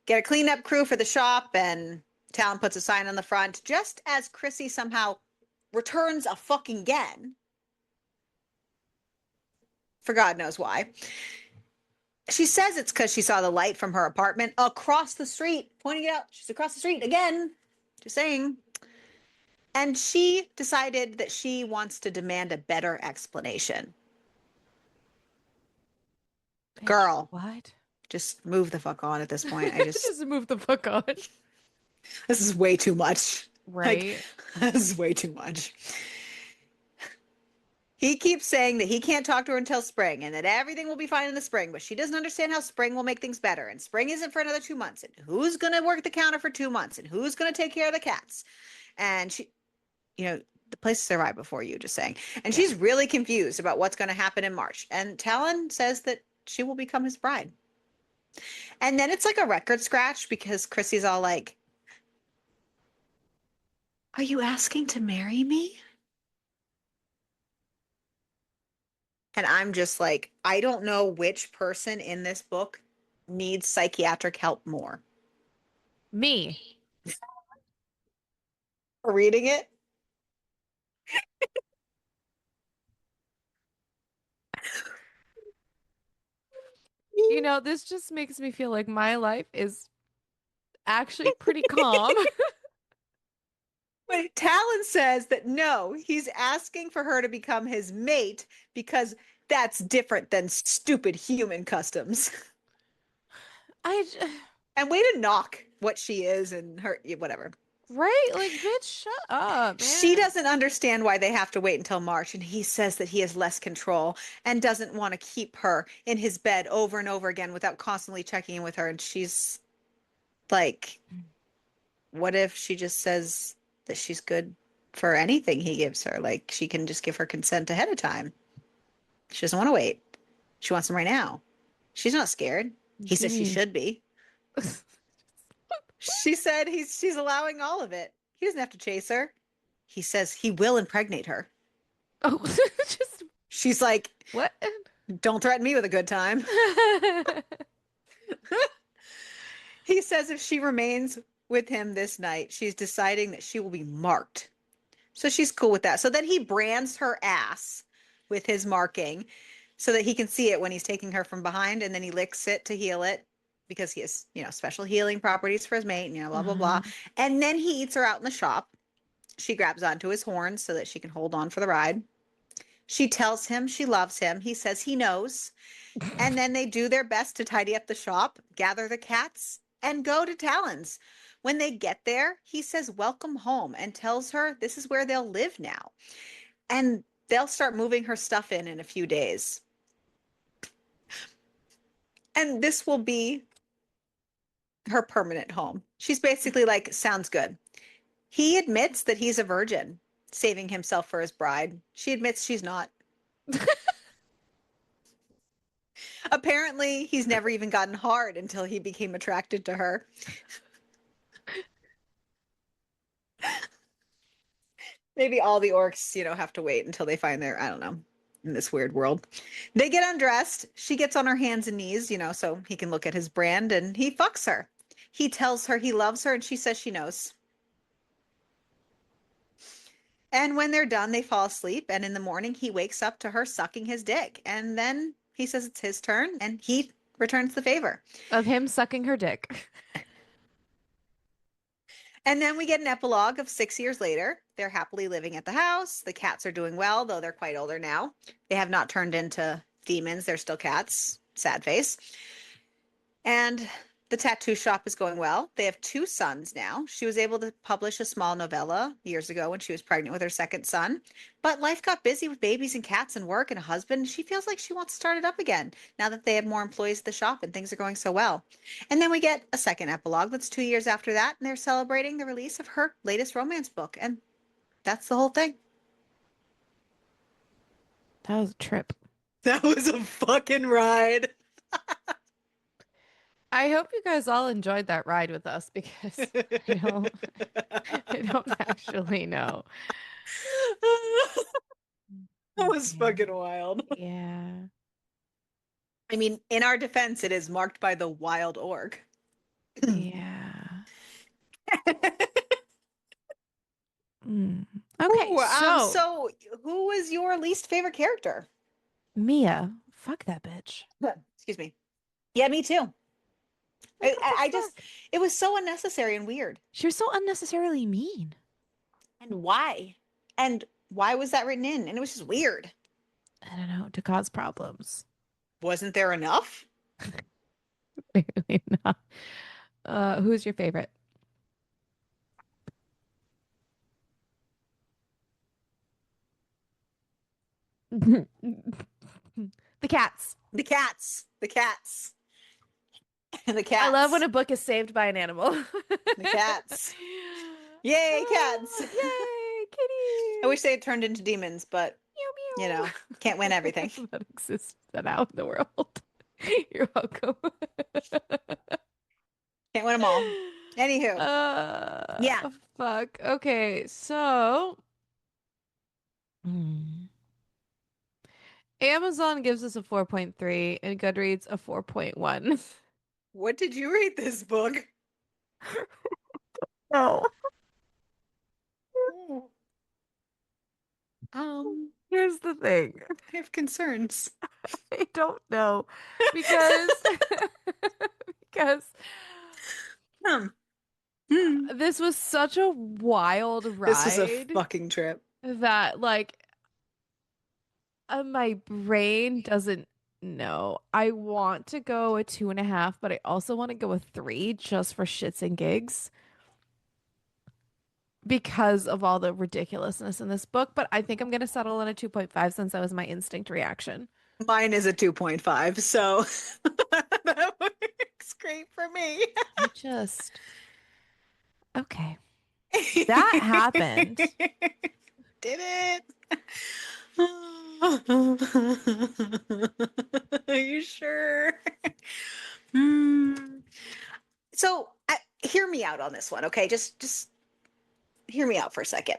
S1: get a cleanup crew for the shop, and Talon puts a sign on the front just as Chrissy somehow returns a fucking again. For God knows why. She says it's because she saw the light from her apartment across the street, pointing it out. She's across the street again. Just saying. And she decided that she wants to demand a better explanation.
S2: Bitch,
S1: Girl,
S2: what?
S1: Just move the fuck on at this point. I just,
S2: Just move the fuck on.
S1: this is way too much. Like,
S2: Right?
S1: this is way too much. He keeps saying that he can't talk to her until spring and that everything will be fine in the spring, but she doesn't understand how spring will make things better. And spring isn't for another 2 months. And who's going to work the counter for 2 months? And who's going to take care of the cats? And she, you know, the place is right before you, just saying. And
S2: Yeah.
S1: she's really confused about what's going to happen in March. And Talon says that she will become his bride. And then it's like a record scratch because Chrissy's all like, are you asking to marry me? And I'm just like, I don't know which person in this book needs psychiatric help more.
S2: Me.
S1: For reading it?
S2: This just makes me feel like my life is actually pretty calm.
S1: But Talon says that no, he's asking for her to become his mate because that's different than stupid human customs.
S2: I j-
S1: And way to knock what she is and her, whatever.
S2: right? Like, bitch, shut up,
S1: She
S2: man.
S1: doesn't understand why they have to wait until March, and he says that he has less control and doesn't want to keep her in his bed over and over again without constantly checking in with her. And she's like, what if she just says that she's good for anything he gives her? Like she can just give her consent ahead of time. She doesn't want to wait. She wants him right now. She's not scared. He
S2: Give
S1: says she
S2: me.
S1: should be. She said she's allowing all of it. He doesn't have to chase her. He says he will impregnate her.
S2: Oh, just
S1: She's like,
S2: what?
S1: don't threaten me with a good time. He says if she remains with him this night, she's deciding that she will be marked. So she's cool with that. So then he brands her ass with his marking so that he can see it when he's taking her from behind, and then he licks it to heal it because he has, special healing properties for his mate, blah, blah, blah.
S2: Uh-huh.
S1: And then he eats her out in the shop. She grabs onto his horns so that she can hold on for the ride. She tells him she loves him. He says he knows. And then they do their best to tidy up the shop, gather the cats, and go to Talon's. When they get there, he says, welcome home, and tells her this is where they'll live now. And they'll start moving her stuff in a few days. And this will be her permanent home. She's basically like, sounds good. He admits that he's a virgin, saving himself for his bride. She admits she's not. Apparently, he's never even gotten hard until he became attracted to her. Maybe all the orcs, have to wait until they find their, I don't know, in this weird world. They get undressed. She gets on her hands and knees, so he can look at his brand, and he fucks her. He tells her he loves her, and she says she knows. And when they're done, they fall asleep. And in the morning, he wakes up to her sucking his dick. And then he says it's his turn, and he returns the favor.
S2: Of him sucking her dick.
S1: And then we get an epilogue of 6 years later. They're happily living at the house. The cats are doing well, though they're quite older now. They have not turned into demons. They're still cats. Sad face. And the tattoo shop is going well. They have 2 sons now. She was able to publish a small novella years ago when she was pregnant with her second son. But life got busy with babies and cats and work and a husband. She feels like she wants to start it up again now that they have more employees at the shop and things are going so well. And then we get a second epilogue that's 2 years after that, and they're celebrating the release of her latest romance book. And that's the whole thing.
S2: That was a trip.
S1: That was a fucking ride.
S2: I hope you guys all enjoyed that ride with us because I don't I don't actually know.
S1: That was
S2: Yeah.
S1: fucking wild.
S2: Yeah.
S1: I mean, in our defense, it is marked by the wild orc.
S2: Yeah. Mm. Okay,
S1: Ooh,
S2: so
S1: so who was your least favorite character?
S2: Mia, fuck that bitch.
S1: Excuse me. Yeah, me too.
S2: Like what the
S1: I just,
S2: fuck?
S1: it was so unnecessary and weird.
S2: She was so unnecessarily mean.
S1: And why? And why was that written in? And it was just weird.
S2: I don't know, to cause problems.
S1: Wasn't there enough?
S2: Apparently not. Who's your favorite? The cats.
S1: The cats. The cats. The
S2: I love when
S1: cats.
S2: a book is saved by an animal.
S1: The cats. Yay, cats.
S2: Ah, yay,
S1: I wish
S2: kitties.
S1: they had turned into demons, but
S2: Meow
S1: can't win everything.
S2: meow. That exists out in the world. You're welcome.
S1: Can't win them all. Anywho, yeah.
S2: Fuck. Okay, so hmm. Amazon gives us a 4.3 and Goodreads a 4.1.
S1: What did you rate this book?
S2: No.
S1: Oh, Um,
S2: Here's the thing.
S1: I have concerns.
S2: I don't know because because
S1: Hmm. Hmm.
S2: this was such a wild
S1: This was a
S2: ride
S1: fucking trip.
S2: that my brain doesn't know. I want to go a 2.5, but I also want to go a 3 just for shits and gigs because of all the ridiculousness in this book. But I think I'm gonna settle on a 2.5 since that was my instinct reaction.
S1: Mine is a 2.5, so that works great for me.
S2: I just okay. That happened.
S1: Did it? Are you sure? Hmm. So, hear me out on this one, okay? Just hear me out for a second.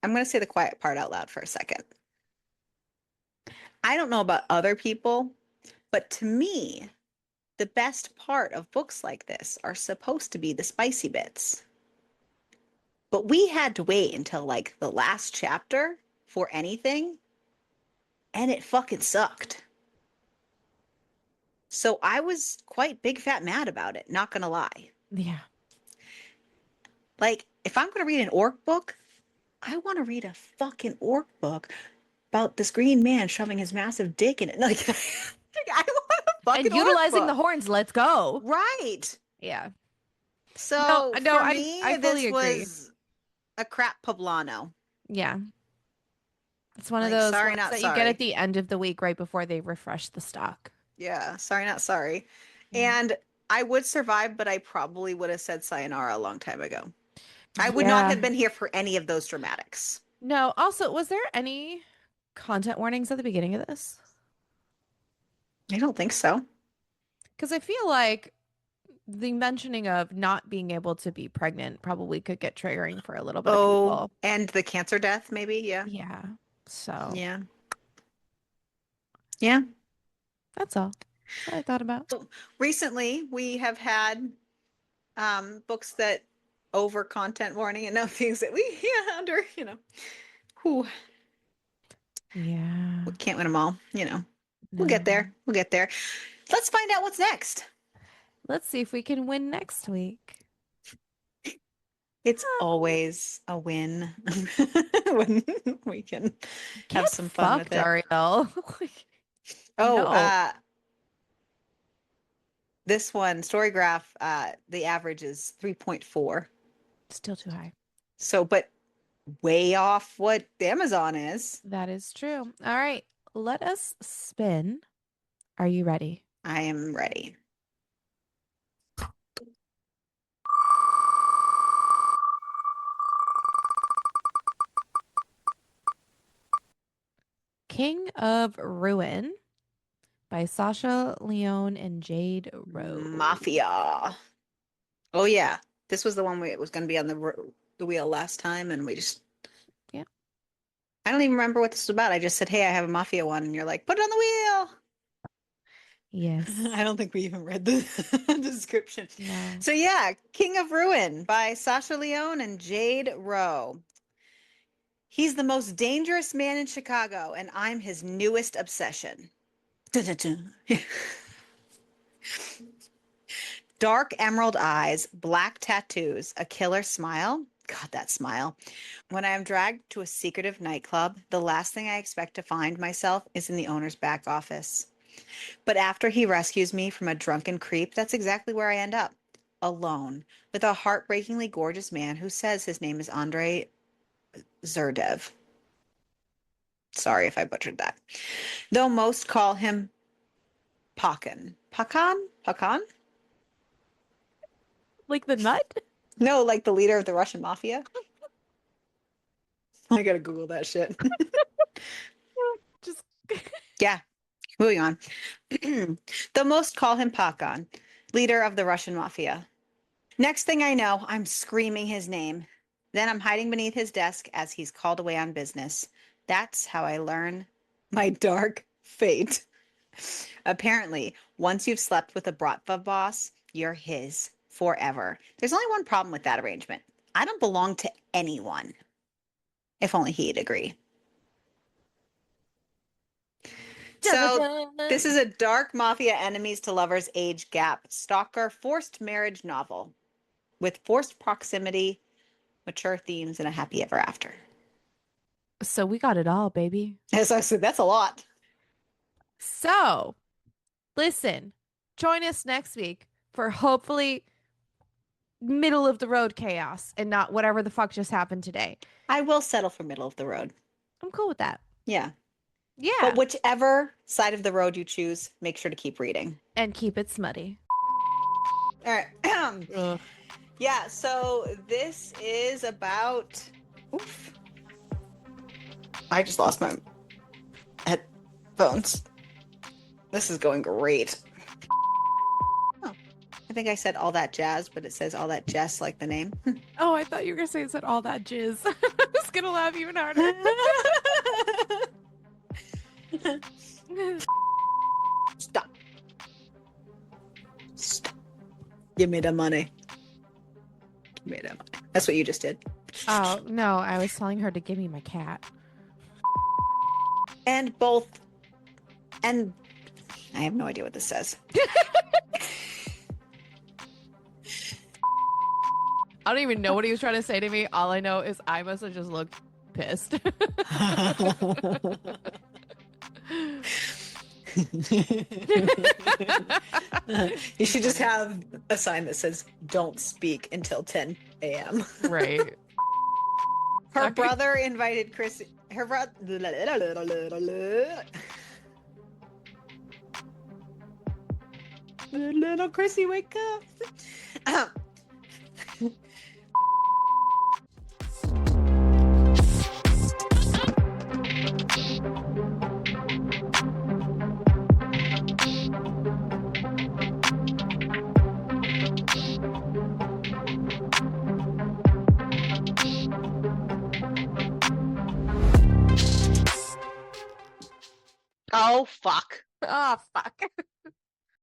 S1: I'm going to say the quiet part out loud for a second. I don't know about other people, but to me, the best part of books like this are supposed to be the spicy bits. But we had to wait until like the last chapter for anything, and it fucking sucked. So I was quite big fat mad about it, not gonna lie.
S2: Yeah.
S1: Like, if I'm gonna read an orc book, I want to read a fucking orc book about this green man shoving his massive dick in it. Like, I want a
S2: And
S1: fucking orc
S2: utilizing the
S1: book.
S2: horns, let's go.
S1: Right.
S2: Yeah. No,
S1: So
S2: no,
S1: for
S2: I
S1: me,
S2: fully
S1: this
S2: agree.
S1: was a crap poblano.
S2: Yeah. It's one of
S1: Like,
S2: those
S1: sorry,
S2: ones
S1: not
S2: that you get at
S1: sorry.
S2: the end of the week right before they refresh the stock.
S1: Yeah, sorry, not sorry.
S2: Yeah.
S1: And I would survive, but I probably would have said sayonara a long time ago. I would not have
S2: Yeah.
S1: been here for any of those dramatics.
S2: No, also, was there any content warnings at the beginning of this?
S1: I don't think so.
S2: Because I feel like the mentioning of not being able to be pregnant probably could get triggering for a little bit of
S1: Oh,
S2: people.
S1: and the cancer death, maybe? Yeah.
S2: Yeah. So
S1: Yeah. Yeah.
S2: that's all I thought about.
S1: So recently, we have had books that over content warning and now things that we yeah under who we
S2: Yeah.
S1: can't win them all. We'll get
S2: No.
S1: there. We'll get there. Let's find out what's next.
S2: Let's see if we can win next week.
S1: It's always a win when we can have
S2: Get
S1: some fun with
S2: fucked,
S1: it.
S2: Ariel. Like,
S1: Oh,
S2: no,
S1: this one, Storygraph, the average is 3.4.
S2: still too high.
S1: So, but way off what Amazon is.
S2: That is true. All right, let us spin. Are you ready?
S1: I am ready.
S2: King of Ruin by Sasha Leone and Jade Rowe.
S1: Mafia. Oh yeah, this was the one it was going to be on the wheel last time, and we just
S2: Yeah.
S1: I don't even remember what this was about. I just said, "Hey, I have a Mafia one," and you're like, "Put it on the wheel."
S2: Yes.
S1: I don't think we even read the description.
S2: No.
S1: So yeah, King of Ruin by Sasha Leone and Jade Rowe. He's the most dangerous man in Chicago, and I'm his newest obsession. Dun, dun, dun. Dark emerald eyes, black tattoos, a killer smile. God, that smile. When I am dragged to a secretive nightclub, the last thing I expect to find myself is in the owner's back office. But after he rescues me from a drunken creep, that's exactly where I end up. Alone, with a heartbreakingly gorgeous man who says his name is Andrei Zerdev. Sorry if I butchered that. Though most call him Pakan. Pakan? Pakan?
S2: Like the nut?
S1: No, like the leader of the Russian mafia. I gotta Google that shit.
S2: Just
S1: Yeah, moving on. The most call him Pakan, leader of the Russian mafia. Next thing I know, I'm screaming his name. Then I'm hiding beneath his desk as he's called away on business. That's how I learn my dark fate. Apparently, once you've slept with a Bratva boss, you're his forever. There's only one problem with that arrangement. I don't belong to anyone. If only he'd agree.
S2: dun, dun,
S1: So,
S2: dun.
S1: this is a dark mafia enemies to lovers age gap stalker forced marriage novel with forced proximity, mature themes, and a happy ever after.
S2: So we got it all, baby.
S1: As I said, that's a lot.
S2: So listen, join us next week for hopefully middle of the road chaos and not whatever the fuck just happened today.
S1: I will settle for middle of the road.
S2: I'm cool with that.
S1: Yeah. But
S2: Yeah.
S1: whichever side of the road you choose, make sure to keep reading.
S2: And keep it smutty.
S1: All right.
S2: Ugh.
S1: Yeah, so this is about. Oof. I just lost my headphones. This is going great. Oh, I think I said all that jazz, but it says all that Jess like the name.
S2: Oh, I thought you were gonna say it said all that jizz. I was gonna laugh even harder.
S1: Stop. Stop. Give me the money. Give me the money. That's what you just did.
S2: Oh, no, I was telling her to give me my cat.
S1: And both. And I have no idea what this says.
S2: I don't even know what he was trying to say to me. All I know is I must have just looked pissed.
S1: You should just have a sign that says "Don't speak until 10 a.m."
S2: Right.
S1: Her brother invited Chris. Her brother. Little Chrissy, wake up. Oh, fuck.
S2: Oh, fuck.